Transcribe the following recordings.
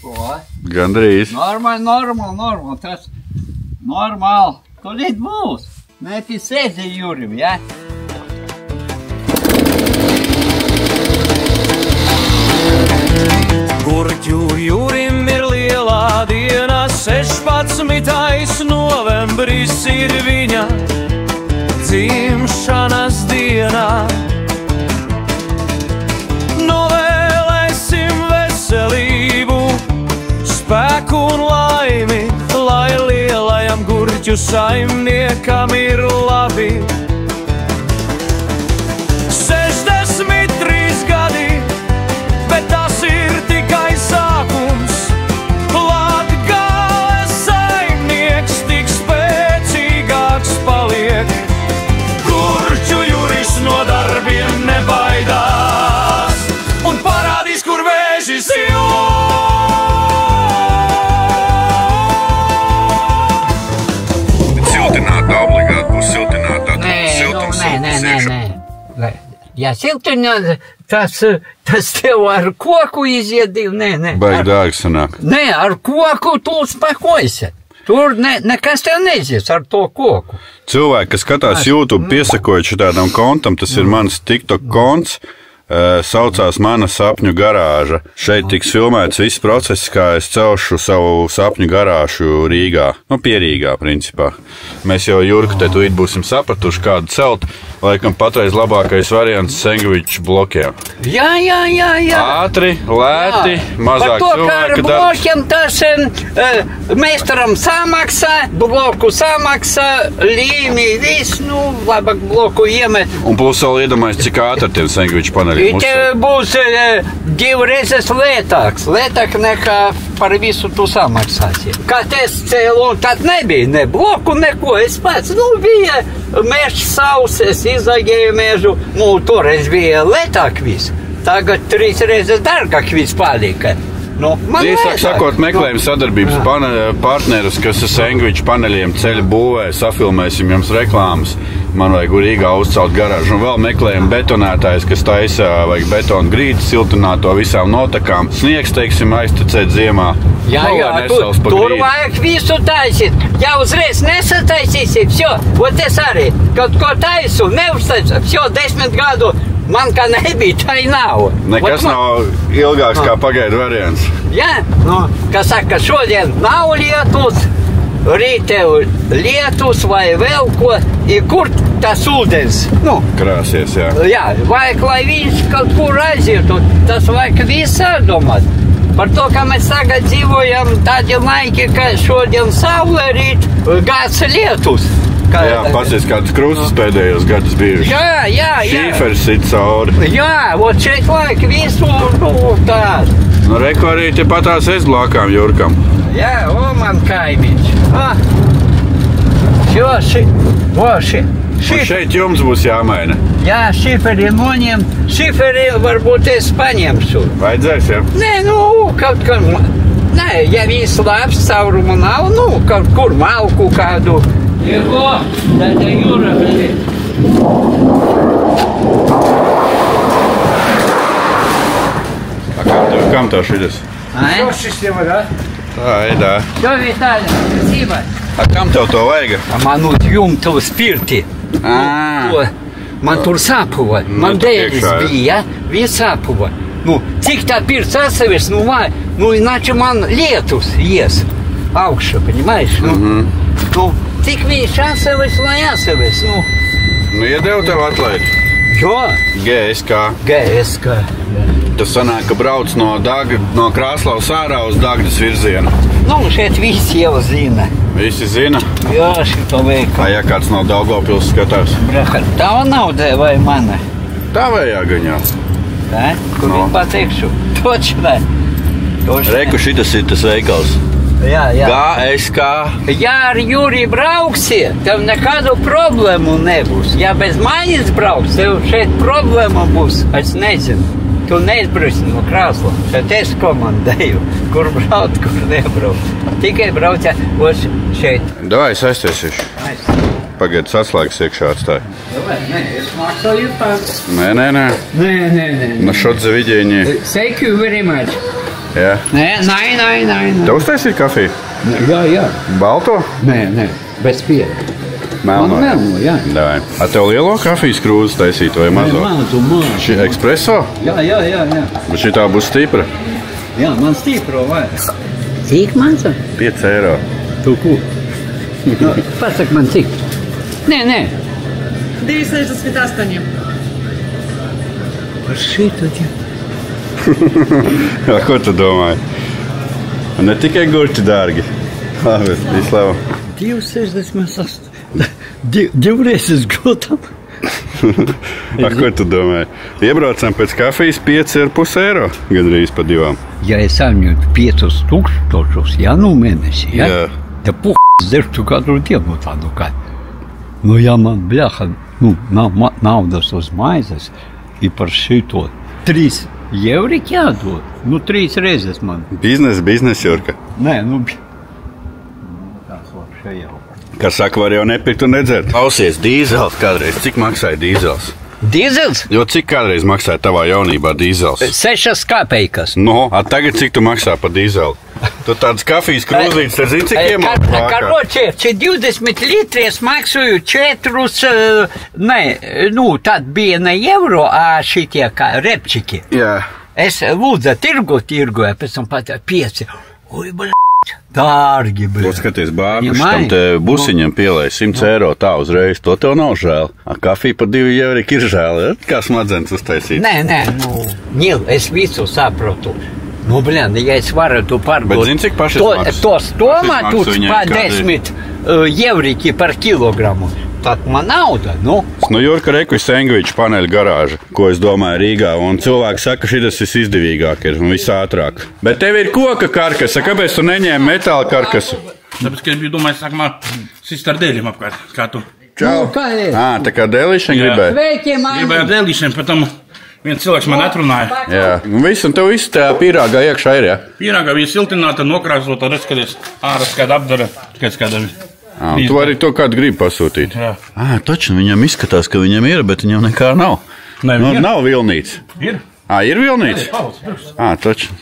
Ko? Gandrīz. Normāli. Tas normāli. Tūlīt būs. Nē, tu sēdi Jurim, ja? Gurķu Jurim ir lielā diena, 16. novembris ir viņa dzimšanas diena. Novēlēsim veselību, spēku un laimi, lai lielajam gurķu saimniekam ir labi. 63 gadi, bet tas ir tikai sākums. Latgales saimnieks tik spēcīgāks paliek. Gurķu Juris no darbiem nebaidās un parādīs, kur vēžis jūt. Siltinātā obligāti būs siltinātā. Nē. Ja siltināt, tas tev ar koku iziedīja, nē. Baigi dārgi sanāk. Nē, ar koku tu spakojies. Tur nekas tev neizies ar to koku. Cilvēki, kas skatās YouTube, piesakojot šitādam kontam, tas ir mans TikTok konts, saucās Mana sapņu garāža. Šeit tiks filmēts viss process, kā es celšu savu sapņu garāžu Rīgā. Pie Rīgā, principā. Mēs jau Jurku te tūlīt būsim sapratuši, kādu celt. Laikam patreiz labākais variants sandviču blokiem. Jā. Ātri, lēti, mazāk cilvēka darbs. Par to, ka ar blokiem tas meistaram samaksā, bloku samaksā, līmi, viss, labāk bloku iemet. Un plus vēl iedomājas, cik ātri tiem sandviču paneļiem. Te būs 2 reizes lētāk nekā par visu tu samaksāsi. Kad es cēlu, tad nebija ne bloku, neko. Es pats, bija mežs savs, es izagēju mežu, toreiz bija lētāk viss. Tagad 3 reizes dārgāk viss palika. Sakot, meklējam sadarbības partnerus, kas ar sandviču paneļiem ceļu būvē, safilmēsim jums reklāmas. Man vajag Rīgā uzcelt garāžu. Un vēl meklējam betonētājs, kas taisa vajag betonu grīdu, siltināto visām notakām. Sniegs, teiksim, aiztecēt ziemā. Jā, tur vajag visu taisīt. Ja uzreiz nesataisīsi, vot es arī, kaut ko taisu, neuztaisu, 10 gadu. Man kā nebija, tā nav. Nekas nav ilgāks kā pagaidu variants. Jā, kas saka, šodien nav lietus, rīt lietus vai vēl ko, kur tas ūdens? Krāsies, jā. Jā, vajag, lai viņš kaut kur aizietu, tas vajag visā domāt. Par to, ka mēs tagad dzīvojam tādi laiki, ka šodien saule, rīt gāds lietus. Pasies kādas krustas pēdējos gadus bijuši. Jā. Šīferis sit cauri. Jā, vot šeit laik visu, tā. Reku arī te patās es blākām Jurkam. Jā, man kaimiņš. Šeit jums būs jāmaina. Jā, šiferi noņem. Šiferi varbūt es paņemšu. Vajadzēs, jā? Nē, kaut kā. Nē, ja viss labs, caurumu nav, kaut kur malku kādu. Jego, tāda Jūra, Kam tev šitas? Šis jau var, Tā, edā. Čo Vitāļa, dzīvā? Kam tev to vajag? Man jumtu spirti. Man tur sāpuva. Man dēļas bija, viss sāpuva. Cik tā pirts atsevies, iначе man lietus ies augšu, понимаешь? Cik viņš atsevies, lai atsevies, Iedevu tev atlaidi? Jo? GSK. Tas sanāk, ka brauc no Krāslavas ārā uz Dagdas virzienu. Šeit visi jau zina. Visi zina? Jā, šito veikalu. Ja kāds no Daugavpils skatās? Tava nauda vai mana? Tavējā gan jau. Tā? Kur viņi pateikšu? Točnē. Reku, šitas ir tas veikals. Jā. GSK. Ja ar Juri brauksi, tev nekādu problēmu nebūs. Ja bez manis brauks, tev šeit problēma būs. Es nezinu. Tu neizbrauci no Krāsla. Šeit es komandēju, kur braukt, kur nebraukt. Tikai brauc šeit. Davai, es aiztiesīšu. Pagaid, atslēgas iekšā atstāju. Nē, es maksāju pats. Nē. Nē. Na šodze vidieņi. Thank you very much. Jā. Nē. Tev uztaisīt kafiju? Jā. Balto? Nē, bez piena. Melno. Melno, jā. Davai. A tev lielo kafijas krūzi taisīt vai mazo? Mazu. Šī ekspreso? Jā. Bet šī tā būs stipra? Jā, man stipro vajag. Cik maza? 5 eiro. Tu ko? No, pasak man cik. Nē. 2,68. Par šito ķi. Ko tu domāji? Ne tikai gurķi dārgi. Labi, vislabāk. 2,68. Divreizes grūtam. Ko tu domāji? Iebraucam pēc kafijas 5,5 eiro. Gandrīz pa 2. Ja es saņemtu 5,000, ja nu mēnesi, ja? Jā. Ja dzertu katru dienu tādu kā. Nu, ja man bļaha, naudas uz maizes, ir par šito 3 eiro jādod. 3 reizes man. Biznes, Jurka. Nē, tas var šajā. Kā saka, var jau nepirkt un nedzert. Klausies, dīzels kādreiz. Cik maksāja dīzels? Dīzels? Jo cik kādreiz maksāja tavā jaunībā dīzels? 6 kapeikas. No, a tagad cik tu maksā par dīzeli? Tu tādas kafijas krūzītes, te zini, cik iemaksā? Короче, 20 litrus maksāju 4, tad bija ne eiro, a šitie kā repčiki. Jā. Es lūdzu tirgoju, pēc tam pat 5. Oi, dārgi, Tu skaties, bārbuši tam te busiņam pielēja 100 eiro tā uzreiz. To tev nav žēl. A kafija par 2 eiro ir žēl, ja? Kā smadzenes uztaisīt? Nē, Nil, es visu saprotu. Ja es varu to pārdot. Bet zini, cik pašas maksas? Tos tomātus pa 10 evriki par kilogramu. Tad man nauda, Jurka reku sandviču paneļu garāža, ko es domāju Rīgā, un cilvēki saka, ka šitas visizdevīgākais un visātrāk. Bet tev ir koka karkasa, kāpēc tu neņēmi metāla karkasu? Tāpēc, ka es biju domājis, sākumā sist ar dēļiem apkārt, kā tu. Čau! Kā ir? Tā kā dēlīšana gribēja? Sveiki, man! Gribēju ar dēļīšiem, pēc tam viens cilvēks man atrunāja. Jā, un tev viss tā pīrāgā iekšā ir, jā? Pīrāgā bija siltināta, nokrāsota, redz, ārā skaida apdara, kāda. Tu vari to kādu gribi pasūtīt. Jā. Taču viņam izskatās, ka viņam ir, bet viņam nekā nav. Nav vilnīts. Ir? Ir vilnīts? Taču.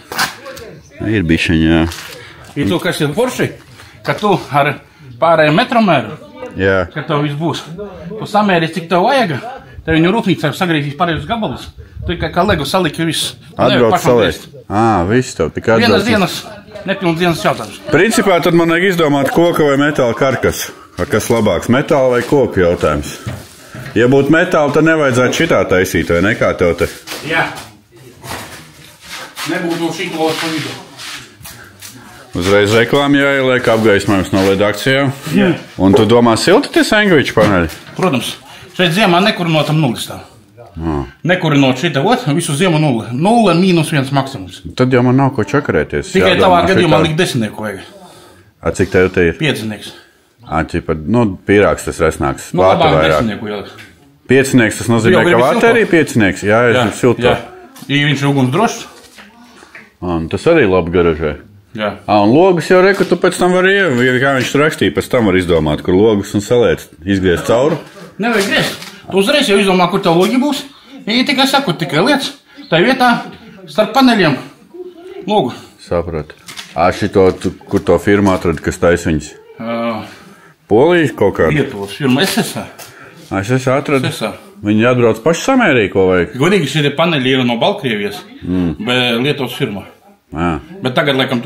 Ir bišķiņ, jā. Ir tu, kas ir forši, ka tu ar pārējiem metromēru, Jā. ka tev viss būs. Tu samēri, cik tev vajag, te viņu rūpnīcā sagrīzīs pārējus gabalus. Tu kā legu saliki viss. Atbrauc salēst. Viss tev tik atbrauc. Vienas nepilnas dienas jautājums. Principā tad man vajag izdomāt koka vai metāla karkasu. Kas labāks, metāla vai koka jautājums? Ja būtu metāla, tad nevajadzētu šitā taisīt, vai ne kā tev te? Jā. Nebūtu šito pa vidu. Uzreiz reklāma jāieliek, apgaismojums nolied akcijā. Jā. Un tu domā silti tie sandviču paneļi? Protams, šeit ziemā nekurinotam nulli stāv. Nekurinot šitā, visu ziemu nulli. 0, -1 maksimums. Tad jau man nav ko čakarēties. Tikai tavā gadījumā likt 10 vajag. Cik tev te ir? 5. Pīrāgs tas resnāks. Labāk 10 jālikt. 5, tas nozīmē, ka vārtē arī 5. Jā, ir silto. Jā. Ja viņš ir uguns drošs. Tas arī labi garažē. Jā. Un logus jau reku, tu pēc tam vari, kā viņš tur rakstīja, pēc tam var izdomāt, kur logus un salēt, izgriezt cauri. Nevajag griezt. Tu uzreiz jau izdomā, kur tev logi būs. Ja tikai saku, tikai lietas, tā vietā starp paneļiem logu. Sapratu. Šito, kur to firmu atrada, kas taisa viņas? Polijas kaut kāda? Lietuvas firma SSA. Es atradu. Viņi atbrauc paši samērīgi, ko vajag. Godīgi šie paneļi ir no Baltkrievijas, bet Lietuvas firma. Bet tagad, laikam,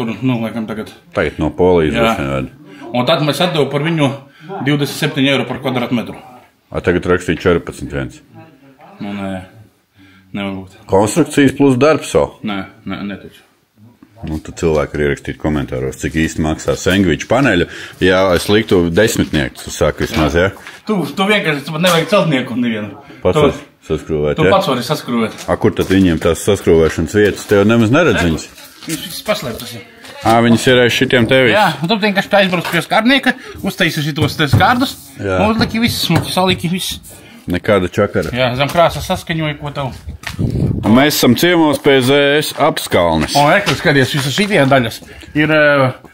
tagad. Tagad no Polijas. Jā. Un tad mēs atdevu par viņu 27 eiro par kvadrātmetru. Tagad rakstīja 14. Nē, nevar būt. Konstrukcijas plus darbs jau. Nē, neticu. Tad cilvēki var ierakstīt komentāros, cik īsti maksā sandviču paneļu. Jā, es liktu 10, tu sāki vismaz, jā? Tu vienkārši nevajag celtnieku nevienu. Pats var saskrūvēt, Tu pats vari saskrūvēt. Kur tad viņiem tās saskrūvēšanas vietas? Tev nemaz neredz viņas? Viņš viss paslēptas. Viņas ir aiz šitiem tevis? Jā, un tu vienkārši aizbrauc pie skārnieka, uztaisi šitos te skārdus, un uzliki viss, saliki viss. Nekāda čakara. Jā, zem krāsas saskaņoja, ko tev. Un mēs esam ciemos pie ZS apskalnes. Un ekli, skaties, visas šitie daļas ir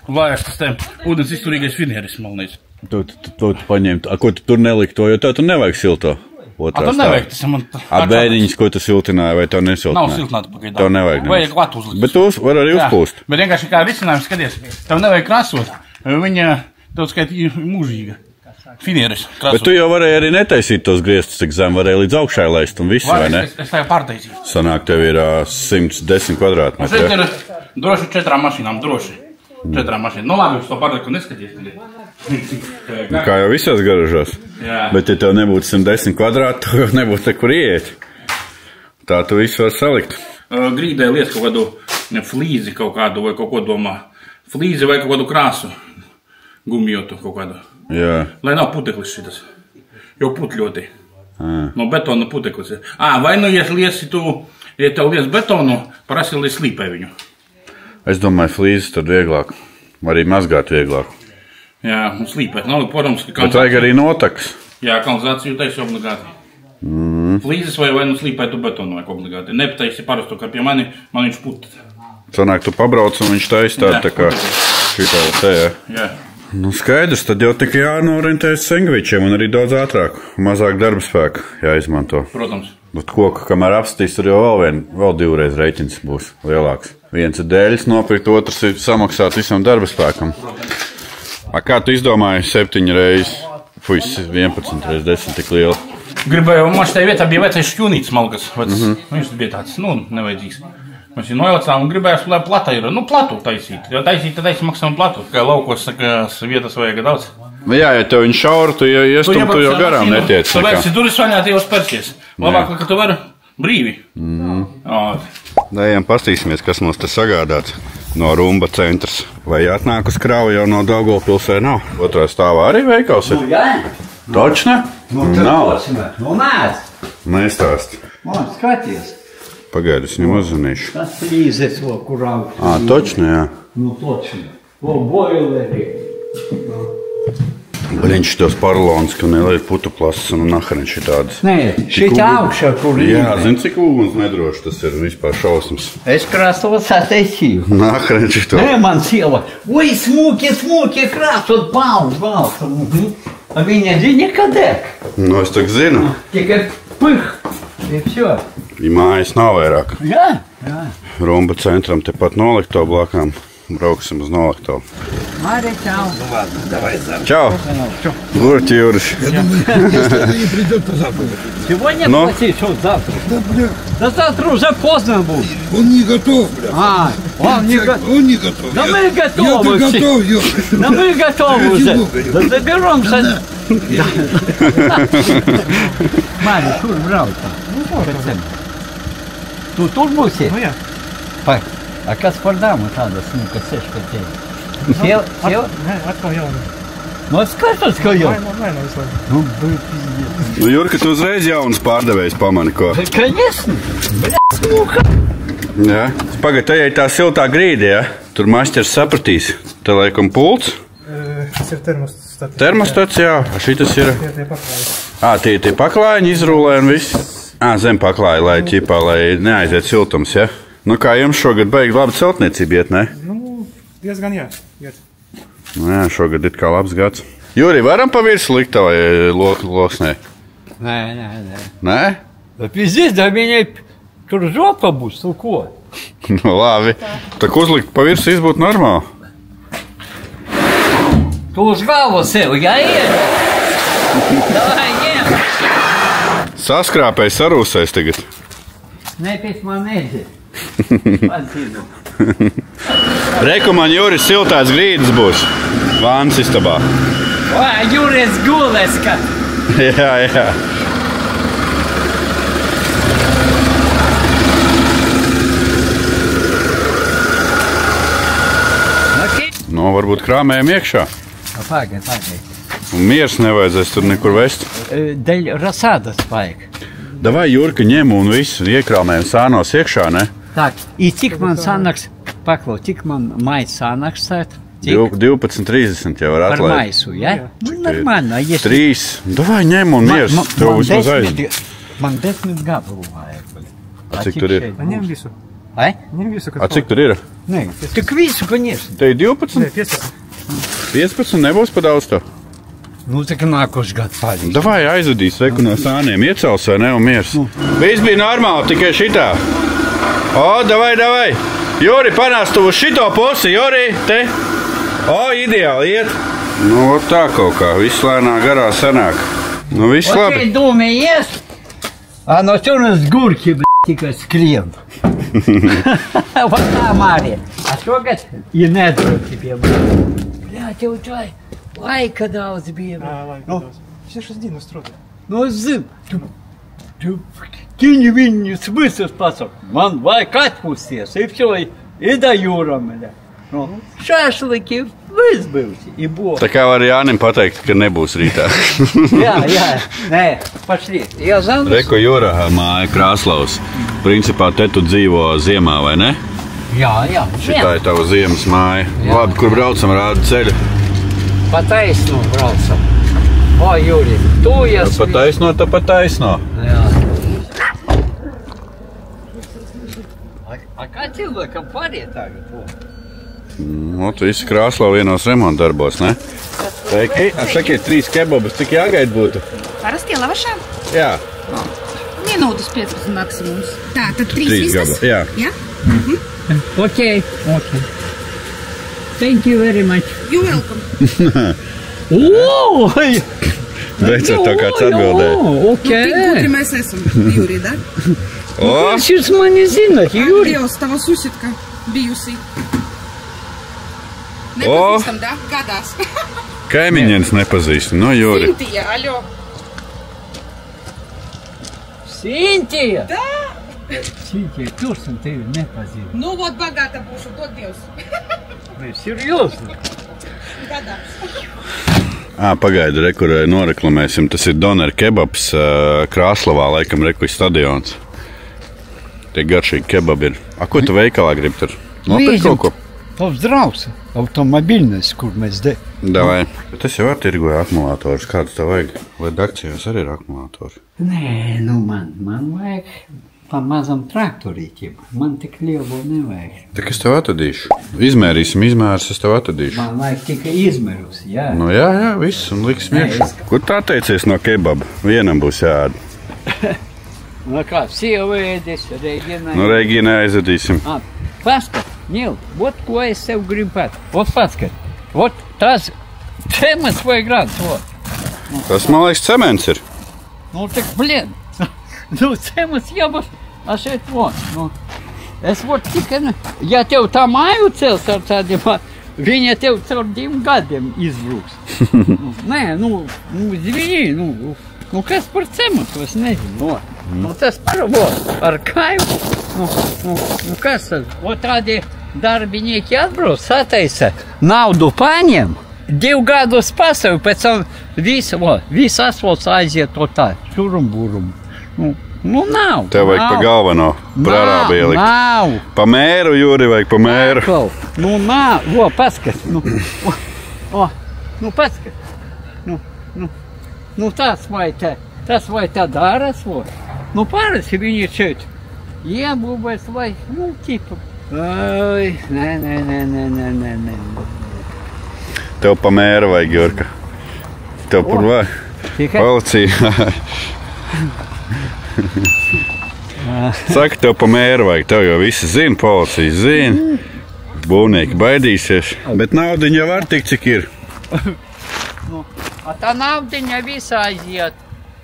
vājastas te ūdens izturīgais finieris, malnīts. Tu paņem, ko tu tur nelikto, jo tev tur nevajag silto. Otrā tu nevajag, tas man... Bēdiņas, ko tu siltināji, vai tev nesiltināji? Nav siltināta pagaidām. Tev nevajag. Vajag klāt uzlikt. Bet tu var arī uzpūst. Bet vienkārši kā risinājums, skaties, tev nevajag krāsot. Viņa, tev skaitī, mūžīga. Finieris krāsot. Bet tu jau varēji arī netaisīt tos griestus, cik zem varēja līdz augšai laist un visu, vai ne? Es tā jau pārtaisīju. Sanāk, tev ir 110 kvadrātmetri. Šeit ir droši 4 mašīnām, droši. 4 mašīnām. Nu labi, uz to pārlieku neskaties. Kā jau visās garažās. Jā. Bet, ja tev nebūtu 110 kvadrāti, tev nebūtu nekur ieiet. Tā tu visu var salikt. Grīdē liet kaut kādu flīzi kaut kādu vai kaut ko domā. Flīzi vai kaut kādu krāsu. Gumijotu kaut kādu. Jā. Lai nav puteklis šitas. Jau putļoti. No betona puteklis. Vai nu, ja tev lies betonu, parasti lai slīpē viņu. Es domāju, flīzes tad vieglāk. Arī mazgāt vieglāk. Jā, un slīpēt. Nav, protams, ka Bet vajag arī notaks. Jā, kanalizāciju taisi obligāti. Flīzes vai nu slīpētu betonu vajag obligāti. Nepataisi parasto, kā pie man viņš put. Sanāk, tu pabrauc un viņš taisi tā kā šitā te, Jā. Nu skaidrs, tad jau tikai jānorintēs sandvičiem un arī daudz ātrāk. Mazāk darba spēka jāizmanto. Protams. Bet koku, kamēr apstīs, tur jau vēl 2 reiz reiķins būs lielāks. Viens ir dēļas nopirkt, otrs ir samaksāt visam darba spēkam. Kā tu izdomāji 7 reizes, 11 reizes 10 tik liela? Gribēju, man šitā vietā bija vecais šķūnītis malkas. Viņš bija tāds, nevajadzīgs. Mēs viņu nojaucām un gribējām, lai plata ir. Platu taisīt. Ja taisīt maksām platu. Kā laukos, vietas vajag daudz. Jā, ja tev viņš šaura, tu iestum, tu jau garām netiec. Tu vērsi duris vaļā, tie jau spērsies. Labāk, ka tu vari brīvi. Ejam pastīsimies, kas mums te sagādāts no Rumba centrs. Vai atnāk uz kravu jau no Daugavpils vai nav? Otrā stāvā arī veikals ir? Jā. Točne? Nav. Nē. Nestāst. Man skaties. Pagaidi, es viņam uzzvanīšu. Tas flīzes, kurā... Točne, jā. Točne. Boileri. Viņš tos paralons, ka neliet putu plasas un nahariņš ir tādas. Nē, šeit augšā, kur ir. Jā, zini, cik ūguns nedroši tas ir vispār šausmas. Es krāstos atteicīju. Nahariņš ir to. Nē, man sieva. Oi, smuki, krāsot, balts. Viņa zina, ka deg. Nu, es tak zinu. Tikai pih. Ir все. Ja mājas nav vairāk. Jā. Rumba centram tepat nolikto blakām. Brauksim uz nolikto. Arī čau. Čau. Гурт Юрич. Сегодня платишь, завтра. Да завтра уже поздно будет. Он не готов, бля. Он не готов. Да мы готовы. Я-то готов, Юрич. Да мы готовы уже. Да заберемся. Мария, тур брал там. Tu tur būsi? Nu, jā. Kas par dāmu tāda smuka ceļš pēc tevi? Sev? Nē, atkal jauna. Nu, skatos, ka jau. Nē, visu laiku. Nu, pizdies. Nu, Jurka, tu uzreiz jaunas pārdevējs pamani, ko? Конечно. Bļa, smuka. Jā. Pagaid, te ir tā siltā grīde, ja? Tur mašķers sapratīs. Te laikam pults. Tas ir termostats. Termostats, jā. Šitas ir. Tie paklāji. Tie paklājiņi izrūlē un viss. Zem paklāja, lai ķipā, lai neaiziet siltums, ja? Nu, kā jums šogad beig labi celtniecība iet, ne? Nu, diezgan jā. Iet. Nu, jā, šogad ir kā labs gads. Juri, varam pa virsu likt vai loksnē? Nē. Nē? Bet pizdies, da viņai tur žopa būs, tu ko? Nu, labi. Tak uzlikt pa virsu izbūt normāli. Tu uz galvu sev, jāiet. Davai, ņem. Saskrāpēji sarūsēs tagad. Nē, pēc man neiziet. Padzinu. Reku man, Juris, siltās grīdas būs. Vāns istabā. Juris gules, ka. Jā. Nu, varbūt krāmējam iekšā. Pagaid. Un miers nevajadzēs tur nekur vest. Dēļ rasādas vajag. Davai, Jurka, ņem un visu iekrāmējam sānos iekšā, ne? Так, и cik man sanāks, paklau, cik man mais sanāks sēt? 12.30 jau var Par atlaist. maisu, ja? Normально, если... 3. Davai, ņem un miers. Tev vismaz aiz. Man 10 gadu vajag. A cik tur ir? Ņem visu. Ai? Ņem visu, kas A cik tur ir? Nē, tik visu, конечно. Te ir 12? Nē, 15. 15 nebūs pa daudz to. Nu, tā kā nākošu gadu palīdz. Davai aizvedīs reku no sāniem, iecels vai ne un miers. Viss bija normāli, tikai šitā. O, davai. Juri, panāc tu uz šito pusi, Juri, te. O, ideāli iet. Nu, tā kaut kā, viss lēnā garā sanāk. Nu, viss labi. Okei, domājies. No turas gurki, tikai skrien. Вот tā, Mārija. A šogad ir nedroši pie mums. Bļā, tev čai. Laika daudz bija. Все 6 дней устроили. Nu, zin, tu kiņi viņus visus pasaka. Man vajag atpūsties. Ir šo ida jūram. Nu, šašliki viss būs. Tā kā var Jānim pateikt, ka nebūs rītā. Jā, nē, pašli. Reku jūrā māja Krāslavs. Principā te tu dzīvo ziemā, vai ne? Jā. Šitā ir tava ziemas māja. Labi, kur braucam, rāda ceļu. Pa taisno braucam. O, Jūri, tu esi... Pa taisno. Jā. A kā cilvēkam pāriet tagad? Nu, tu visi Krāslavu vienos remonta darbos, ne? Šakiet 3 kebabus, cik jāgaida būtu? Parastie lavašā? Jā. Minūtes 15 maksimums. Tā, tad 3 vistas? Jā. Jā? Okay. Thank you very much. You welcome. Beidzot tā kāds atbildēja. Tik gudri mēs esam, Jūri, da? Jūs jūs mani zināt, Jūri? Dievs, tava susitka bijusi. Nepazīstam, da? Gadās. Kaimiņienes nepazīstam, no Jūri. Sintija, aļo. Sintija? Da? Sintija, kursim tevi nepazīst? Nu, vot bagāta būšu, dod Dievs. Mēs seriozni? Gadās. Pagaidu, rekur noreklamēsim. Tas ir Doner kebabs Krāslavā, laikam reku stadions. Tie garšīgi kebabi ir. Ko tu veikalā gribi tur? Nopirkt kaut ko? Pozdravs, automobiļnes, kur mēs Davai. Bet es jau tirgoju akumulātorus. Kādus tev vajag? Vai akcijās arī ir akumulātori? Nē, nu man vajag pa mazam traktorīķim. Man tik lielu nevajag. Tak es tev atadīšu. Izmērīsim izmērs, es tev atadīšu. Man vajag tikai izmērus, jā. Nu jā, viss, un liks miekšu. Kur tā teicies no kebaba? Vienam būs jāēd. Nu kā, sievēdis, Regina. Nu, Regina aizadīsim. Paskat, Nil, vot ko es tev gribu pat. Vot paskat, vot tas cements vajag rāds, vot. Tas, man liekas, cements ir. Nu, tak, blien. Nu, cements jābūt, šeit vot. Nu, es vot tikai, ja tev tā māju cels ar tādiem, viņa tev caur 2 gadiem izbrūks. Nē, zvini, nu, kas par cementu, es nezinu. Nu, tas par, vot, ar kaimu. Nu, kas tad? O tādi darbinieki atbrauc, sataisa, naudu paņem, 2 gadus pasavi, pēc tam viss asfalts aiziet to tā, šurum-burum. Nu, nav. Tev vajag pa galveno prārābu ielikt. Nav. Pa mēru, Jūri, vajag pa mēru. Nu, nav. O, paskat. Nu, paskat. Nu, tas vai tā daras, o. Nu, parasti viņi šeit. Iebūvēs vai, nu, tipa. Ai, nē. Tev pa mēru vajag, Jurka. Tev par vai? Policija. Saka, tev pa mēru vajag. Tev jau visi zina, policija zina. Būvnieki baidīsies. Bet naudiņa jau var tik, cik ir. Tā naudiņa visā aiziet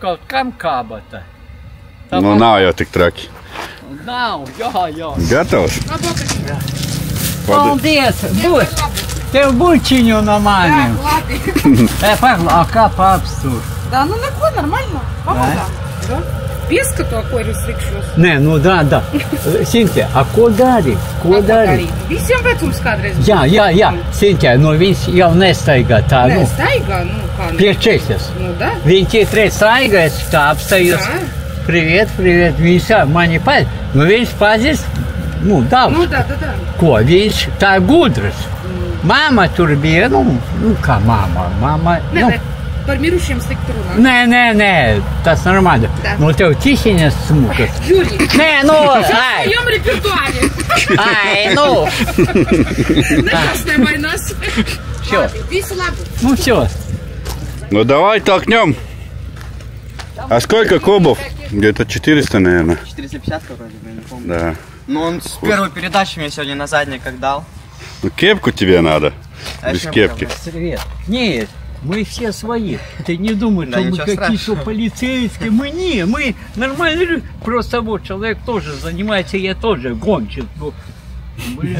kaut kam kābata. Nu, nav jau tik traki. Nav, jā. Gatavs? Paldies! Tev bučiņu no maniem. Labi. Kā papstur? Да, ну нормально. Помогла. Да? Пескато, ko ir uzlikšos. Nē, nu da. Sintē, ko dari? Visiem vecums kādreiz. Jā. Sintē, nu viņš jau nestaigā tā. Nē, staigā, nu kā. Pie česes. Nu da. Viņš ir trīs staigājis, tā apstājus. Привет, viņš mani pazīst. Nu viņš pazīst, daudz. Nu da. Ko, viņš tā gudrs. Mama tur bija, kā mama. Nē, par mirušiem slikti runā. Nē, tas normāli. Da. Nu tev ķišiņas smukas. Jūri. Nē, ai. Jom repertuāri. Ai, Nekas nevainās. Šo. Visu labu. Nu, šo. Ну давай толкнем. А сколько кубов? Где-то 400, наверное. 450 вроде бы, я не помню. Да. Ну он с первой передачи мне сегодня на задник как дал. Ну кепку тебе надо. А Без еще кепки. Свет. Нет, мы все свои. Ты не думай, Да что мы ничего какие-то страшного. полицейские. мы нормальные люди. Просто вот человек тоже занимается, я тоже гонщик. Ну,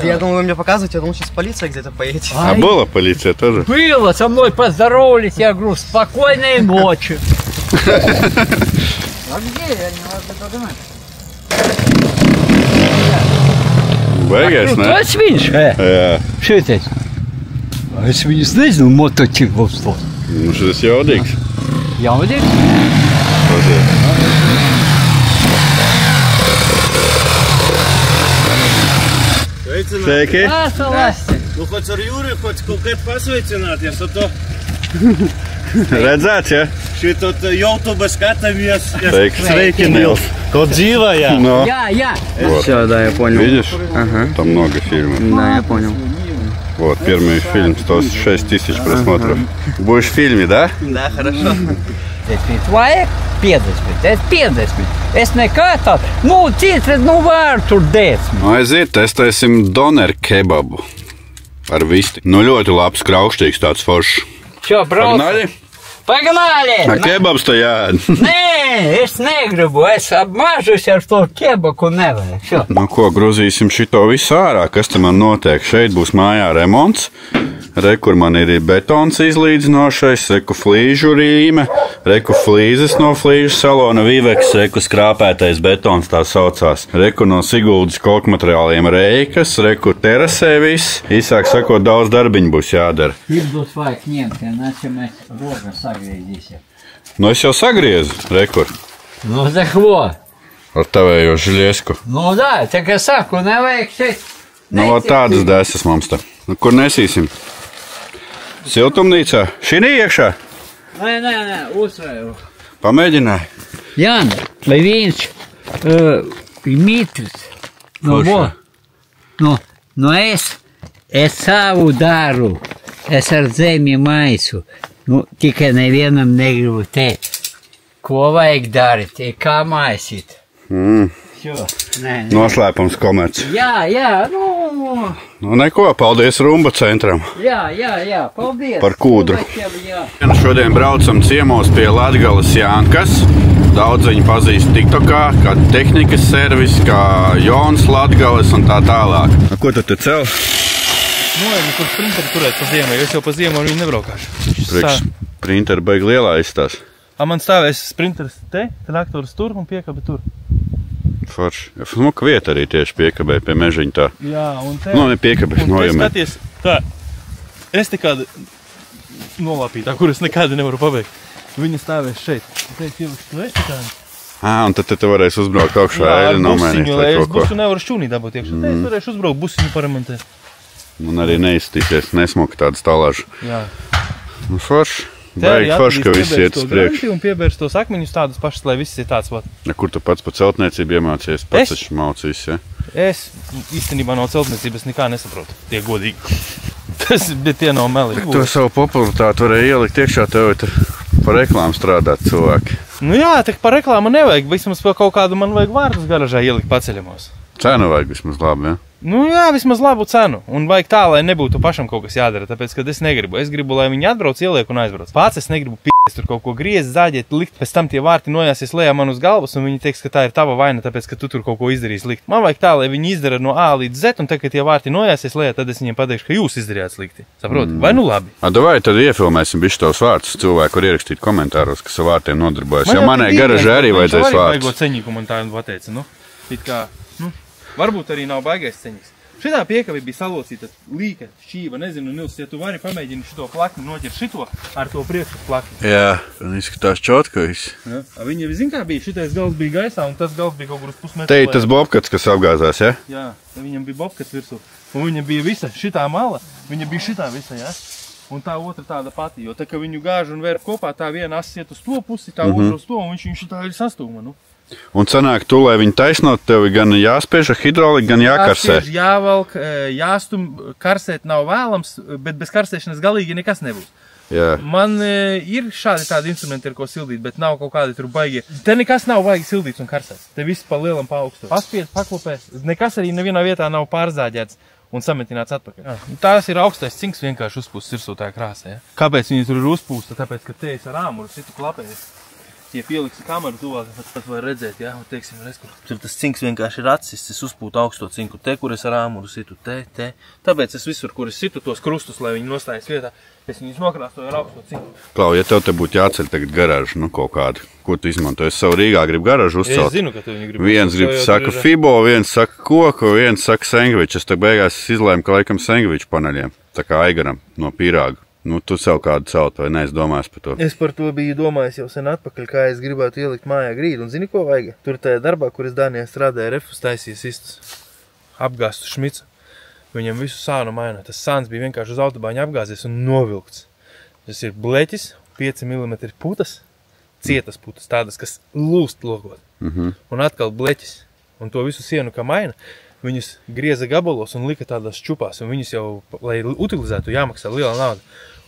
Я думал, вы мне показываете, я думал, сейчас полиция где-то поедет. А была полиция тоже? Было, со мной поздоровались, я говорю, спокойной ночи. А где? Я не могу подумать. Beigas, ne? Tas viņš ir. Jā. Šitais. Es viņus nezinu, motociklos. Nu, šis jaudīgs. Jaudīgs? Sveiki! Nu, хоч ar Jūri, хоч kaut kaip pasveicināties ar to Redzēts, ja? šito YouTube skatāmies. Sveiki, Nils. Ko dzīvajā? Но, Я. вот. Все, да, я понял. Видишь? Ага. Там много фильмов. Да, я понял. Вот, первый фильм, 106 тысяч просмотров. Будешь в фильме, да? Да, хорошо. Vajag 50, es 50. Es nekā tādu, nu, cits, nu, var tur 10. Nu, aiziet, testēsim doneru kebabu ar visti. Nu, ļoti labs, kraustīgs tāds foršs. Čo, brauc? Pagnaļi? Pagnaļi! Ar kebabs tā jāēd. Nē, es negribu, es apmāžusi ar to kebaku nevajag. Šo. Nu, ko, grozīsim šito visu ārā. Kas te man notiek? Šeit būs mājā remonts. Re, kur man ir betons izlīdzinošais, reku flīžu rīme, reku flīzes no flīžu salona Viveks, reku skrāpētais betons tā saucās. Reku no Siguldas kokmateriāliem reikas, reku terasē viss. Īsāk sakot, daudz darbiņu būs jādara. Ibdus vajag ņemt, iначе mēs roga sagriezīsim. Nu, es jau sagriezu, rekur, Nu, zahvo. ar tavējo žļiesku. Nu, da, tā kā saku, nevajag šeit. Nu, no, tādas dēsas mums te. Nu, kur nesīsim? Siltumnīcā? Šī iekšā? Nē, uzvēju. Pamēģināju. Jāna, vai viņš Mitris? No, Foršā. no es savu daru, es ar zemi maisu. Nu, tikai nevienam negribu teikt. Ko vajag darīt, kā maisīt? Nē. Noslēpums komerci. Jā, nu. Nu, neko, paldies Rumba centram Jā, paldies. par kūdru. Jā. Šodien braucam ciemos pie Latgales Jankas. Daudz viņu pazīst TikTokā, kā tehnikas servis, kā Jons Latgales un tā tālāk. Ko tu te cel? Nu, ja kur sprinteri turēt pa ziemu, jo es jau pa ziemu ar viņu nebraukāšu. Priekš printeri baigi lielā izstās. A man stāvēs sprinteris te, traktors tur un piekabe tur. Forši. Smuka vieta arī tieši piekabē pie mežiņa tā. Jā, un te... Nu, ne piekabē, un te nojumē. skaties, tā, es te kāda nolapītā, kur es nekādi nevaru pabeigt. Viņa stāvēs šeit. Te ielikšu tu esi tādi. Un tad te varēs uzbraukt augšā eļu nomēnīt busiņu, vai lai es kaut ko. busu nevaru šķūnī dabūt iekšā. Te es varēšu uzbraukt busiņu paremontēt. Un arī neizstīsies, nesmuka tādu stalāžu. Jā. Nu, forši. Te arī Baigi forši, ka atradīs viss iet uz priekšu. un piebērs tos akmeņus tādus pašus, lai viss ir tāds vat. Ja, kur tu pats pa celtniecību iemācies? Pats Es? taču mācīs, ja? Es īstenībā no celtniecības nekā nesaprotu, tie godīgi. Tas bija tie nav meli. To savu popularitāti varēja ielikt iekšā, tev ir par reklāmu strādāt cilvēki. Nu jā, tak par reklāmu nevajag, vismaz par kaut kādu man vajag vārdus garažā ielikt paceļamos. Cenu vajag vismaz labi, ja? Nu jā, vismaz labu cenu. Un vajag tā, lai nebūtu pašam kaut kas jādara, tāpēc, ka es negribu. Es gribu, lai viņi atbrauc, ieliek un aizbrauc. Pats es negribu p***ties tur kaut ko griezt, zāģēt, likt. Pēc tam tie vārti nojāsies lejā man uz galvas, un viņi teiks, ka tā ir tava vaina, tāpēc, ka tu tur kaut ko izdarīsi likt. Man vajag tā, lai viņi izdara no A līdz Z, un tad, kad tie vārti nojāsies lejā, tad es viņiem pateikšu, ka jūs izdarījāt slikti. Saproti? Vai nu labi? Vai tad iefilmēsim bišķi tos vārdus cilvēku, kur ierakstīt komentāros, kas ar vārtiem nodarbojas. Jo manai garažai arī vajadzēs vārdus. Viņš ceņīgu man tā pateica, nu, it kā, nu, varbūt arī nav baigais ceņīgs. Šitā piekabi bija salocīta līka, šķīva, nezinu, Nils, ja tu vari pamēģini šito plakni noķert šito ar to priekšu plakni. Jā, un izskatās čotka viss. Ja? Viņi zin kā bija, šitais gals bija gaisā un tas gals bija kaut kur uz pusmetru. Te ir tas bobkats, kas apgāzās, ja? Jā, viņam bija bobkats virsū. Un viņa bija visa šitā mala, viņa bija šitā visa, ja? Un tā otra tāda pati, jo tā, ka viņu gāž un vēr kopā, tā viena as iet uz to pusi, tā otra uz to, un viņš šitā ir sastūma, nu. Un sanāk, tu, lai viņi taisnot, tev gan jāspiež ar hidroliku, gan jākarsē. Jāspiež, jāvalk, jāstum, karsēt nav vēlams, bet bez karsēšanas galīgi nekas nebūs. Jā. Man ir šādi tādi instrumenti, ar ko sildīt, bet nav kaut kādi tur baigi. Te nekas nav baigi sildīts un karsēts. Te viss pa lielam paaugstu. Paspied, paklopē. Nekas arī nevienā vietā nav pārzāģēts un sametināts atpakaļ. Jā. Tās ir augstais cinks vienkārši uzpūst sirsūtā krāsā. Ja? Kāpēc viņi tur ir uzpūsta? Tāpēc, ka te es ar āmuru situ klapēs. Ja pieliksi kameru tuvāk, pat var redzēt, jā, un teiksim, redz, kur. Tur tas cinks vienkārši ir atsis, es uzpūtu augsto cinku, te, kur es ar āmuru situ, te. Tāpēc es visur, kur es situ tos krustus, lai viņi nostājas vietā, es viņus nokrāstoju ar augsto cinku. Klau, ja tev te būtu jāceļ tagad garāžu, kaut kādu, ko tu izmanto? Es savu Rīgā gribu garāžu uzcelt. Es zinu, ka tu viņu gribi. Viens grib saka fibo, viens saka koku, viens saka sandviču. Es te beigās izlēmu, ka laikam sandviču paneļiem, tā kā Aigaram no pīrāga. Tu sev kādu celt vai neesi domājis par to? Es par to biju domājis jau sen atpakaļ, kā es gribētu ielikt mājā grīdu. Un zini, ko vajag? Tur tajā darbā, kur es Dānijā strādāju, refus taisījis istus. Apgāstu šmicu. Viņam visu sānu maina. Tas sāns bija vienkārši uz autobāņa apgāzies un novilkts. Tas ir bleķis, 5 mm putas, cietas putas, tādas, kas lūst logot. Un atkal bleķis. Un to visu sienu, kā maina, viņus grieza gabalos un lika tādās čupās. Un viņus jau, lai utilizētu, jāmaksā liela nauda.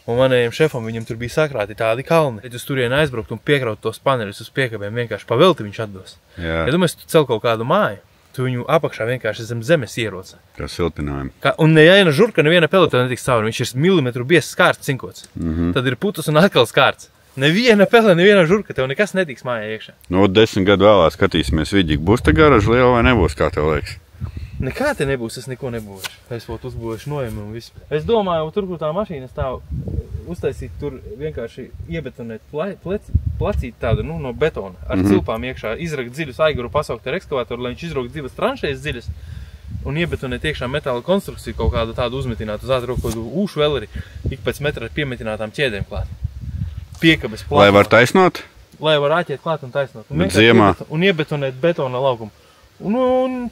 Un manējiem šefam viņam tur bija sakrāti tādi kalni. Ja uz turieni aizbraukt un piekraut tos paneļus uz piekabēm, vienkārši pavelti viņš atdos. Jā. Ja domājies, tu cel kaut kādu māju, tu viņu apakšā vienkārši zem zemes ieroca. Kā siltinājumu. Un neviena žurka, neviena pelete netiks cauri. Viņš ir milimetru biezs skārts cinkots. Tad ir putus un atkal skārts. Neviena pele, neviena žurka, tev nekas netiks mājā iekšā. 10 gadu vēlāk skatīsimies vidīgi. Būs te garaža liela vai nebūs, kā tev liekas? Nekā te nebūs, es neko nebūšu. Es būtu uzbūvēšu nojumi un visu. Es domāju, tur, kur tā mašīna stāv, uztaisīt tur vienkārši iebetonēt placīt tādu, no betona ar cilpām iekšā, izrakt dziļus aiguru, pasaukt ar ekskavātoru, lai viņš izraukt divas tranšējas dziļas un iebetonēt iekšā metāla konstrukciju kaut kādu tādu uzmetinātu uz ātru kaut kādu ūšu veleri, ik pēc metra piemetinātām ķēdēm klāt. Piekabes plātuma. Lai var taisnot? Lai var āķēt klāt un taisnot. Bet ziemā? Un iebetonēt betona laukumu. Un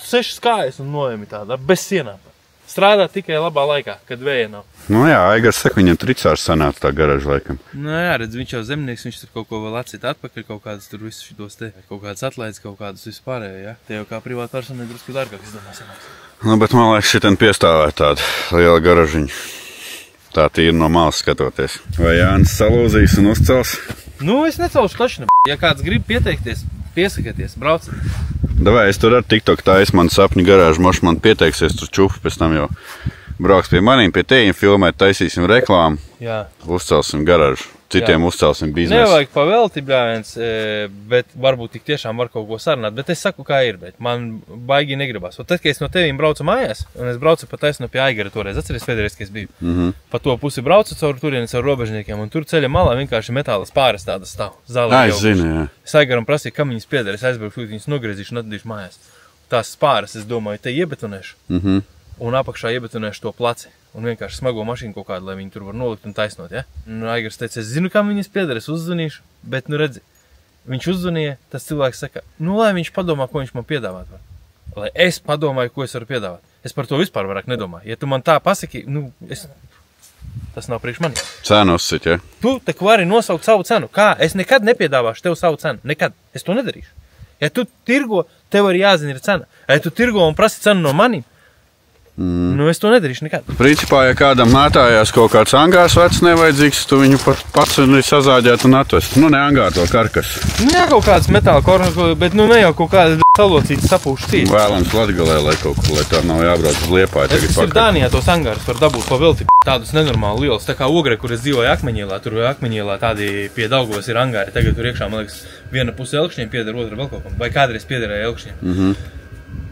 6 kājas un nojami tāda, bez sienām. Strādā tikai labā laikā, kad vēja nav. Jā, Aigars saka, viņam tricārs sanāca tā garaža laikam. Jā, redz, viņš jau zemnieks, viņš tur kaut ko vēl atcīt atpakaļ, kaut kādas tur visus šitos te, kaut kādas atlaides, kaut kādas vispārējo, ja? Te jau kā privāta persona drusku dārgāk, es domāju, sanāks. Bet man liekas, šitien piestāvēt tādu liela garažiņu. Tā tīri no malas skatoties. Vai Jānis salūzīs un uzcels? Es necelšu taču. Ja kāds grib pieteikties, piesakieties, brauciet. Davai, es tur ar TikTok taisa man sapņu garāžu, moš man pieteiksies tur čupu, pēc tam jau brauks pie manīm, pie tējiem filmēt, taisīsim reklāmu, uzcelsim garāžu, citiem uzcelsim biznesu. Nevajag pavelti, bļāviens, bet varbūt tik tiešām var kaut ko sarunāt, bet es saku, kā ir, bet man baigi negribas. Tad, kad es no tevīm braucu mājās, un es braucu pa taisno pie Aigara toreiz, atceries pēdējais, ka es biju. Pa to pusi braucu caur turieni, caur robežniekiem, un tur ceļa malā vienkārši metālas pāris tādas stāv. Es zinu, jā. Es Aigaram prasīju, kam viņas pieder, es aizbraukšu, viņas nogriezīšu un atdīšu mājās. Tās pāris, es domāju, te iebetonēšu. Un apakšā iebetonēšu to placi. Un vienkārši smago mašīnu kaut kādu, lai viņi tur var nolikt un taisnot, ja? Aigars teica, es zinu, kam viņas pieder, es uzzvanīšu, bet, redzi, viņš uzzvanīja, tas cilvēks saka, lai viņš padomā, ko viņš man piedāvāt var. Lai es padomāju, ko es varu piedāvāt. Es par to vispār vairāk nedomāju. Ja tu man tā pasaki, tas nav priekš mani. Cenu uzsit, ja? Tu tak vari nosaukt savu cenu. Kā? Es nekad nepiedāvāšu tev savu cenu. Nekad. Es to nedarīšu. Ja tu tirgo, tev arī jāzina ir cena. Ja tu tirgo un prasi cenu no maniem, es to nedarīšu nekad. Principā, ja kādam mētājās kaut kāds angārs vecs nevajadzīgs, tu viņu pats sazāģēt un atvest. Ne angāru to karkas. Jā, kaut kāds metāla kornas, bet ne jau kaut kāda salocītas sapūšu cīt. Vēlams Latgalē, lai tā nav jābrauc uz Liepāju. Es ir Dānijā tos angārus var dabūt pa velti tādus nenormāli lielus. Tā kā Ogre, kur es dzīvoju Akmeņielā, tur Akmeņielā tādi pie Daugavas ir angāri. Tagad tur iekšā, man liekas, viena puse Elkšņiem pieder, otra vēl kaut kam. Vai kādreiz piederēja Elkšņiem.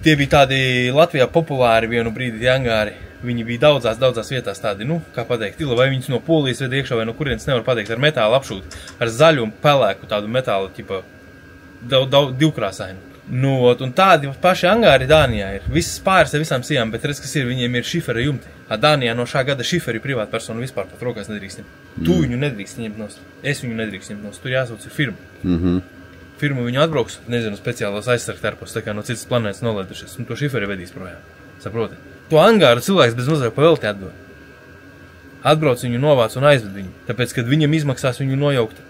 Tie bija tādi Latvijā populāri vienu brīdi tie angāri. Viņi bija daudzās vietās tādi, kā pateikt, vai viņus no Polijas ved iekšā vai no kurienes nevar pateikt, ar metālu apšūt, ar zaļu un pelēku tādu metālu, tipa, divkrāsainu. Un tādi paši angāri Dānijā ir. Visas pāris ar visām sijām, bet redz, kas ir, viņiem ir šifera jumti. Dānijā no šā gada šiferi privāta persona vispār pat rokās nedrīkst ņemt. Tu viņu nedrīkst ņemt nost. Es viņu nedrīkst ņemt nost. Tur jāsauc ir firma. Firma viņu atbrauks, nezinu, speciālos aizsargtērpos, tā kā no citas planētas nolaidušies, un to šiferi vedīs projām. Saproti? To angāru cilvēks bez mazliet pavelti atdod. Atbrauc viņu, novāc un aizved viņu, tāpēc, kad viņam izmaksās viņu nojaukt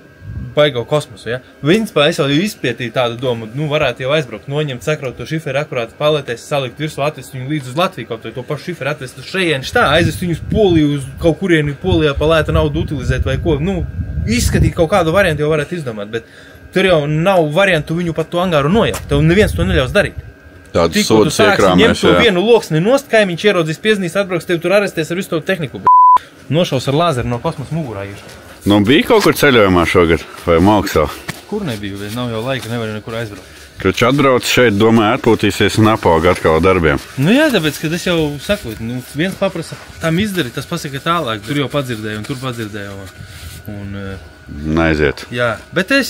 baigo kosmosu, ja? Principā es jau izpētīju tādu domu, nu varētu jau aizbraukt, noņemt, sakraut to šiferi akurāti paletēs, salikt virsū, atvest viņu līdz uz Latviju, kaut to pašu šiferi atvest uz šejienu štā, aizvest viņu uz Poliju, uz kaut kurieni Polijā pa lēta naudu utilizēt vai ko, nu, izskatīt kaut kādu variantu jau varētu izdomāt, bet tur jau nav variantu viņu pat to angāru nojaukt, tev neviens to neļaus darīt. Tādas Tikko tu sodas sāksi ņemt iekrāmēs, to vienu loksni nost, kaimiņš ierodzīs piezīnīs, atbrauks tevi tur arestēs ar visu to tehniku, nošaus ar lāzeru no kosmosa mugurā iešā. Nu, bija kaut kur ceļojumā šogad, vai Malksā? Kur nebija, bet nav jau laika, nevar nekur aizbraukt. Kad atbrauc šeit, domāju, atpūtīsies un apauga atkal darbiem. Nu jā, tāpēc, kad es jau saku, nu, viens paprasa, tam izdari, tas pasaka tālāk, tur jau padzirdēju un tur padzirdēju. Un, Neaiziet. jā, bet es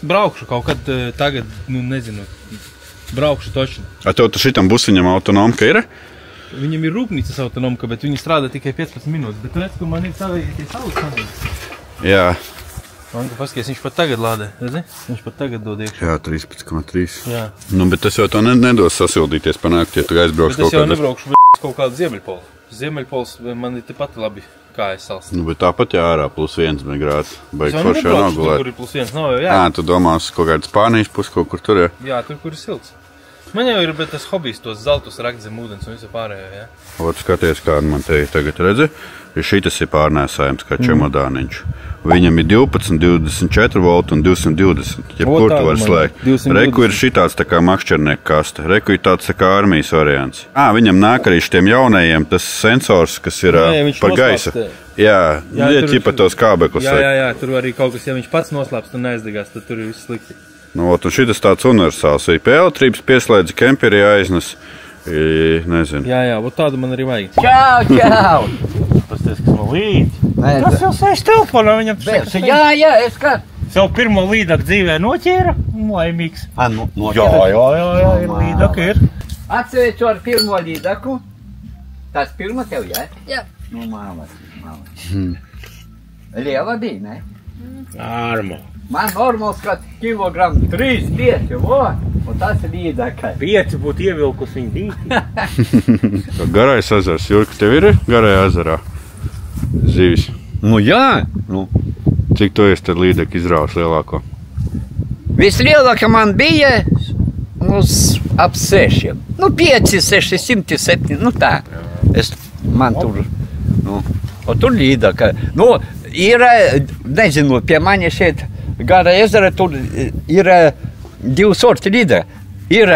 braukšu kaut kad tagad, nu, nezinu, braukšu točni. A tev šitam busiņam autonomka ir? Viņam ir rūpnīcas autonomka, bet viņi strādā tikai 15 minūtes, bet redz, ka man ir tie saules sadības. Jā. Man, ka paskaties, viņš pat tagad lādē, redzi? Viņš pat tagad dod iekšā. Jā, 13,3. Jā. Nu, bet tas jau to nedos sasildīties panākt, ja tu aizbrauks bet kaut es jau kādā. nebraukšu kaut kādu Ziemeļpolu. Ziemeļpols man ir tepat labi kājas sals. Nu, bet tāpat ārā +1 grāds. Baigi Es jau forši jau nebraukšu tur, nogulēt. kur ir +1, nav jau, jā. Tu domās kaut kāds Spānijas pus kaut kur tur, jā? Jā, tur, kur ir silts. Man jau ir, bet tas hobijs tos zeltus rakt zem ūdens un visu pārējo, jā. Ot, skaties, kādu man te tagad redzi. Šitas ir pārnēsājums kā čemodāniņš. Viņam ir 12, 24 volti un 220. Jebkur tu var slēgt. Reku ir šitāds tā kā makšķernieku kaste. Reku ir tāds tā kā armijas variants. Viņam nāk arī šitiem jaunajiem tas sensors, kas ir par gaisa. Jā, ķipa tos kābeklus. Jā, tur arī kaut kas, ja viņš pats noslēpst un neaizdegās, tad tur ir viss slikti. Nu, un šitas tāds universāls. Ir pie elektrības pieslēdzi, kemperi aiznes. Nezinu. Jā, tādu man arī vajag. Čau! Tas kas man līdz. Tas jau sēž telefonā, viņam Jā, es kā. Sev pirmo līdaku dzīvē noķēra un laimīgs. Jā, ir līdaka ir. Atsveicu ar pirmo līdaku. Tas pirmo tev, jā? Jā. Nu, māmas. Liela bija, ne? Ārma. Man normāls, ka kilogramu 3, 5, un tas ir līdakai. 5 būtu ievilkus viņa dīti. Garais ezers. Jurka, tev ir garajā ezerā zivis? Nu, jā. Nu. Cik tu esi tad līdeki izrāvis lielāko? Vislielāka man bija uz ap 6. Nu, 5, 600, 7, nu tā. Man tur, nu, un tur līdaka. Nu, ir, nezinu, pie mani šeit gara ezera, tur ir 2 sorti līdaka. Ir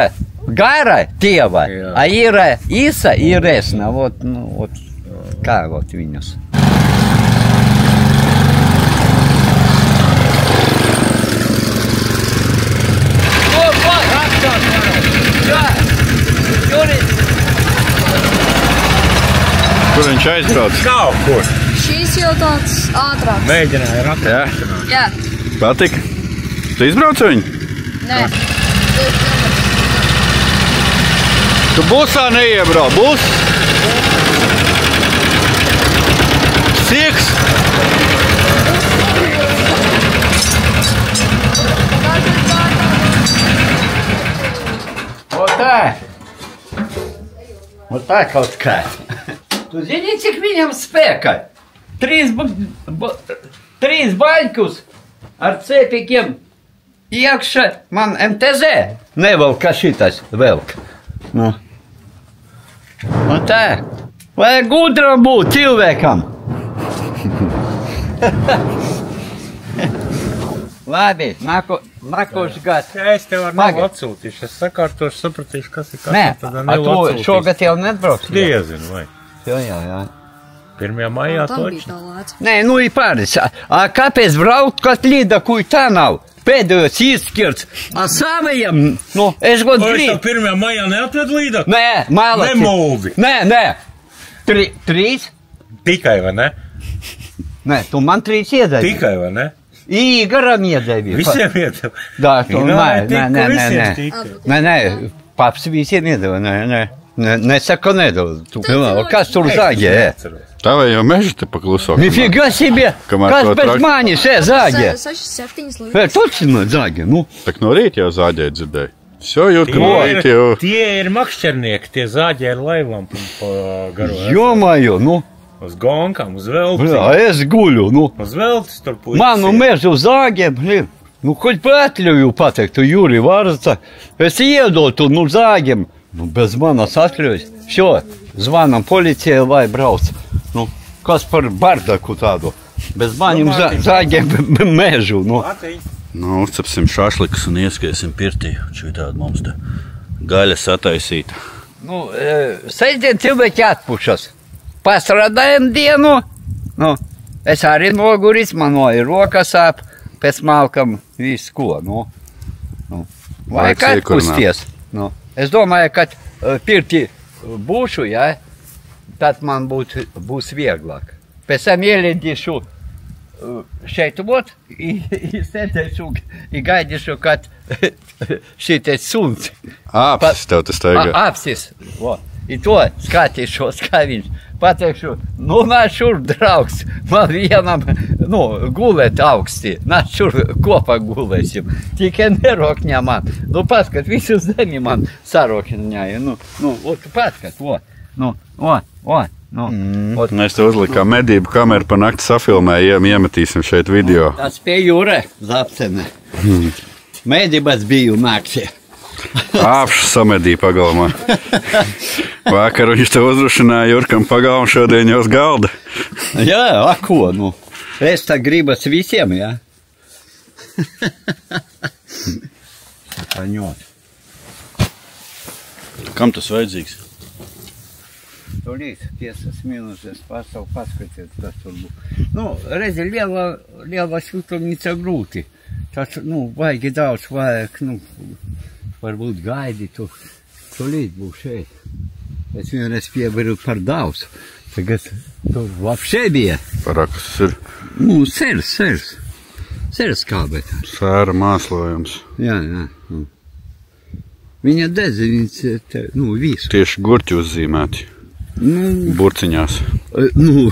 gara tieva, a ir īsa, ir resna. Vot, nu, vot, kā vot viņus. Kur viņš aizbrauc? Kaut kur. Šīs jau tāds ātrāks. Mēģināja rakstīt. Jā. Patika? Tu izbrauci viņu? Nē. Tu busā neiebrauc. Bus? Sieks? O tā kaut kā. Tu zini, cik viņam spēka? 3 baļķus ar cepīkiem iekšā man MTZ nevelk, kā šitas velk. Nu. Un tā. Vajag gudram būt cilvēkam. Labi, nākošais gads. Jā, es tev ar nav atsūtīšu. Es sakārtošu, sapratīšu, kas ir kas. Nē, a tu šogad jau nebrauks. Diezinu, vai? Jā. 1. maijā toči. Nē, nu ir pāris. A kāpēc braukt, kad līdaku tā nav? Pēdējos izskirts. A savajam, nu, es god Vai grib. es tev 1. maijā neatved līdaku? Nē, māla. Nemūgi. Nē. 3? Tikai, vai ne? Nē, tu man 3 iedēvi. Tikai, vai ne? Igaram iedēvi. Visiem ietev. Da, tu, nē, paps visiem iedēvi, nē. Nesaka, nedod. Kas tur zāģē? Tā vai jau meža te paklusok? Nifiga себе! Kas bez manis zāģē? 6-7 līdz. Точно zāģē, nu. Tak no rīta jau zāģē dzirdēju. Все, Jurka, no rīta jau. Tie ir makšķernieki, tie zāģē ar laivlampu pa garo. Ё-моё, nu. Uz gonkam, uz velti. Jā, es guļu, nu. Uz velti tur puikas. Manu mežu zāģiem, nu, kuģi atļauju pateikt, tu Jūri Varza, es iedotu, nu, zāģiem, nu, bez manas atļaujas, šo, zvanam policijai, lai brauc, nu, kas par bardaku tādu, bez manim zāģiem mežu, nu. Nu, uzcepsim šašlikus un ieskaisim pirtī, šī tāda mums te gaļa sataisīta. Nu, sēdien cilvēki atpušas, pastrādājam dienu, nu, es arī noguris, man ir rokas ap, pēc malkam visu ko, nu, vajag atpusties, nu. Es domāju, ka pirti būšu, ja, tad man būs vieglāk. Pēc tam ielidīšu šeit vot, sēdēšu, gaidīšu, kad šitais suns. Apsis tev tas tagad. Apsis, vo. I to skatīšos, kā viņš. Pateikšu, nu, nāc šur, draugs, man vienam, nu, gulēt augstī. Nāc šur, kopā gulēsim. Tikai nerokņā man. Nu, paskat, visu zemi man sarokņāja. Nu, ot, paskat, vo. Nu, nu. Mēs te uzlikām medību kameru pa nakti safilmējām, iemetīsim šeit video. Tas pie Jūre, Zapcene. Medības biju naktī. Apšas samedīja pagalmā. Vakar viņš te uzrušināja Jurkam pagalmu, šodien jau uz galda. Jā, a ko, nu? Es tā gribas visiem, jā? Paņot. Kam tas vajadzīgs? Tolīt, 5 minūtes, paskatīt, kas tur būs. Nu, redzi, liela siltumnīca grūti. Tas, nu, vajag daudz, nu, varbūt gaidītu. Tolīt būs šeit. Es vienreiz pievaru par daudz. Tagad tur vapšē bija. Parakas ir. Nu, sers. Sers kābetā. Sēra māslojums. Jā. Viņa dedziniņas, nu, visu. Tieši gurķi uzzīmēti. Nu, burciņās. Nu,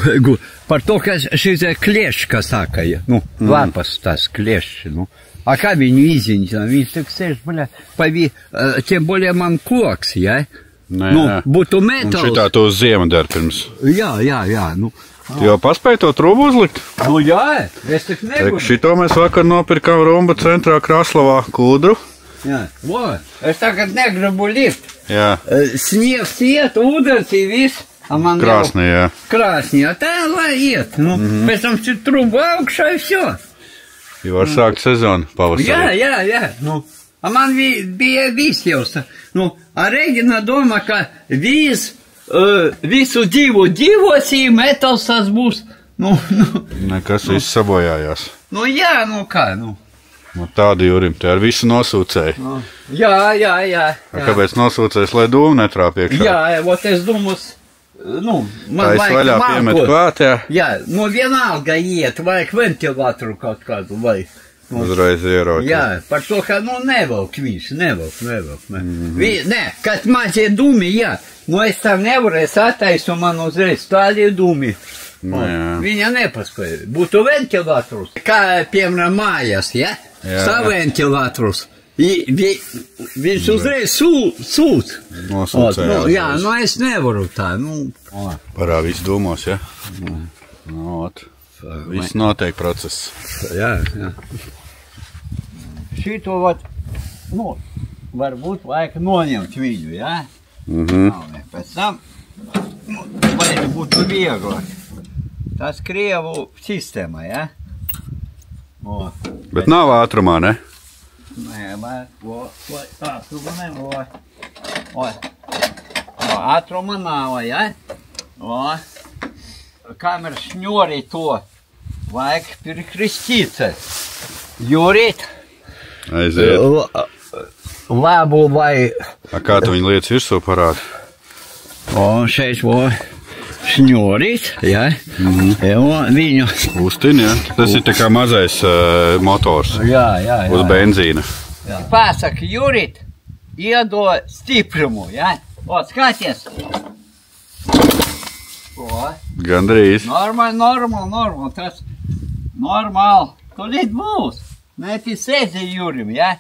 par to, ka šis kliešs, kā saka, nu, lapas tas kliešs, nu. A kā viņu izziņas, viņš tak sēž, tiem bolē man koks, ja? Nē, nu, būtu metāls. Un šitā to uz ziemu dar pirms. Jā, nu. Tu jau paspēji to trūbu uzlikt? Nu, jā, es tak negunu. Šito mēs vakar nopirkām Rumba centrā Kraslavā kūdru. Jā, es tagad negribu likt. Jā. Sniegs iet, ūdens ir viss. Krāsnī, jā. Krāsnī, tā lai iet. Nu, pēc tam šī trūba augšā ir все. Jau var sākt sezonu pavasarī. Jā. Nu, man bija viss jau. Nu, a Regina domā, ka visu dzīvosi, metāls tas būs. Nu. Nekas viss sabojājās. Nu, jā, nu kā, nu. Nu, tādu Jurim, te ar visu nosūcēji. Nu, jā. Kāpēc nosūcējis, lai dūmu netrāp iekšā? Jā, vot es domāju, nu, man vajag vaļā piemet klāt, jā. Jā, nu vienalga iet, vajag ventilatoru kaut kādu, vai. Nu, uzreiz ierot. Jā, par to, ka, nu, nevelk viņš, nevelk. Nē, kad mazie dūmi, jā, nu es tam nevarēs attaisu man uzreiz tādi dūmi. Viņa nepaspēja. Būtu ventilators. Kā, piemēram, mājas, ja? Saventilators. Viņš uzreiz sūt. Nosūcējās. Jā, nu es nevaru tā. Parā viss domos, ja? Viss notiek process. Jā. Šito vat, nu, varbūt vajag noņemt viņu, ja? Pēc tam, nu, vajag būtu vieglāk. Tas Krievu sistēma, ja? Bet nav ātrumā, ne? Nē, ātruma nav, ja? Kamera šņori to. Vajag pirkristīt. Jūrīt. Aiziet. Labu vai... A kā tu viņu lietas virsū parādi? Šeit šņorīt, ja? Viņu... Uztin, ja? Tas ir tā kā mazais motors. Jā. Uz benzīna. Pasaka, Jūrīt, iedo stiprumu, ja? Skaties. Gandrīz. Normāli. Tas normāli. Tolīt būs. Nepisēdzi Jūrim, ja?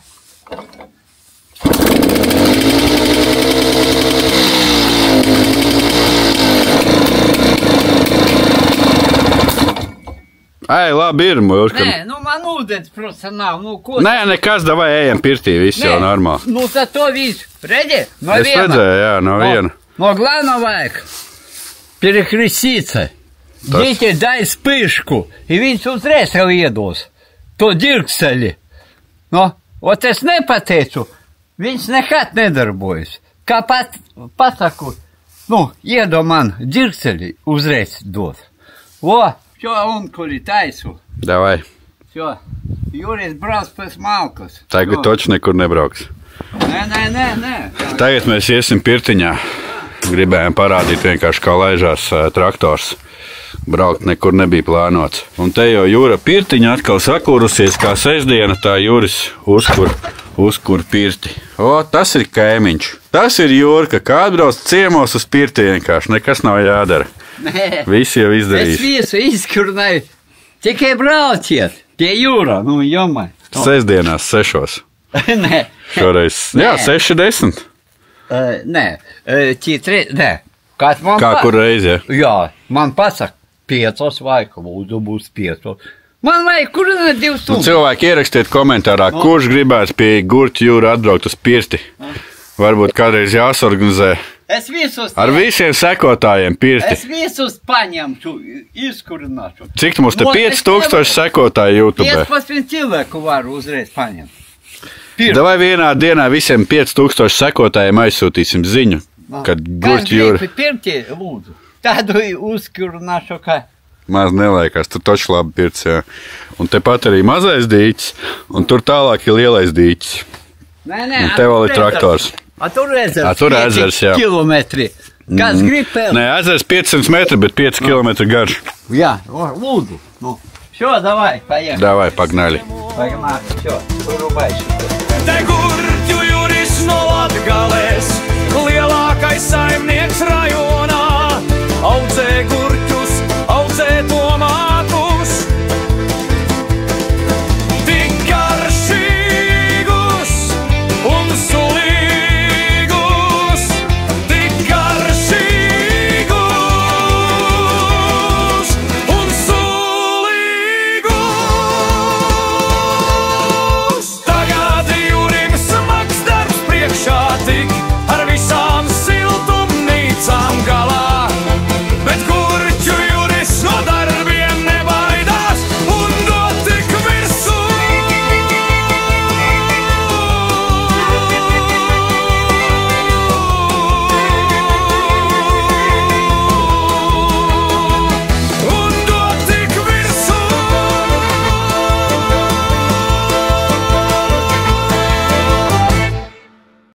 Ai, labi ir, Mūrkam. Nē, nu man ūdens prosa nav, nu ko? Nē, nekas, davai ejam pirtī, viss jau normāli. Nu tad to visu, redzi? No Es redzēju, jā, no viena. Но главное перекреститься. Дети дай вспышку, и viņš uzreiz jau iedos to ģirkseli. No, ot es nepateicu, viņš nekad nedarbojas. Kā pasaku, nu, iedo man ģirkseli, uzreiz dos. O, šo un kuri taisu. Davai. Šo, Juris brauc pēc malkas. Tagad toči nekur nebrauks. Nē. Tagad mēs iesim pirtiņā. Gribējām parādīt vienkārši, kā laižās traktors. Braukt nekur nebija plānots. Un te jau Jūra pirtiņa atkal sakurusies kā sestdiena, tā Juris uzkur pirti. O, tas ir kaimiņš. Tas ir Jūrka, kā atbrauc ciemos uz pirti vienkārši. Nekas nav jādara. Nē. Visi jau izdarīs. Es visu izkurnēju. Tikai brauciet pie Jūra, nu jomai. Sestdienās 6. Nē. Šoreiz, jā, 6:10. Nē, nē. Kā kur reizi, Jā, man pasaka 5 vai lūdzu būs 5. Man vajag, kur ir 2 stundas? Cilvēki ierakstiet komentārā, kurš gribētu pie Gurķa Jūra atbraukt uz pirti. Varbūt kādreiz jāsorganizē. Es visus... Ar visiem sekotājiem pirti. Es visus paņemšu, izkurināšu. Cik mums te 5000 sekotāji YouTube? 15 cilvēku varu uzreiz paņemt. Davai vienā dienā visiem 5000 sekotājiem aizsūtīsim ziņu, kad Gurķa Jūra... Pirti, lūdzu. Tādu uzkurināšu, kā... Maz neliekas, tur taču labi pirts, jā. Un tepat arī mazais dīķis, un tur tālāk ir lielais dīķis. Nē, un te vēl ir traktors. Tur ezers. Tur ezers, jā. Kilometri. Kāds grib pēc? Nē, ezers 500 metri, bet 5 kilometri garš. Jā, lūdzu. Nu, šo davai, paieši. Davai, pagnaļi. Pagmāki, šo, urubaiši. Te Gurķu Juris no Latgales, lielākais saimnieks rajonā. Audzē gurķus, audzē tomātus, tik garšīgus un sulīgus, tik garšīgus un sulīgus. Tagad Jurim smags darbs priekšā tik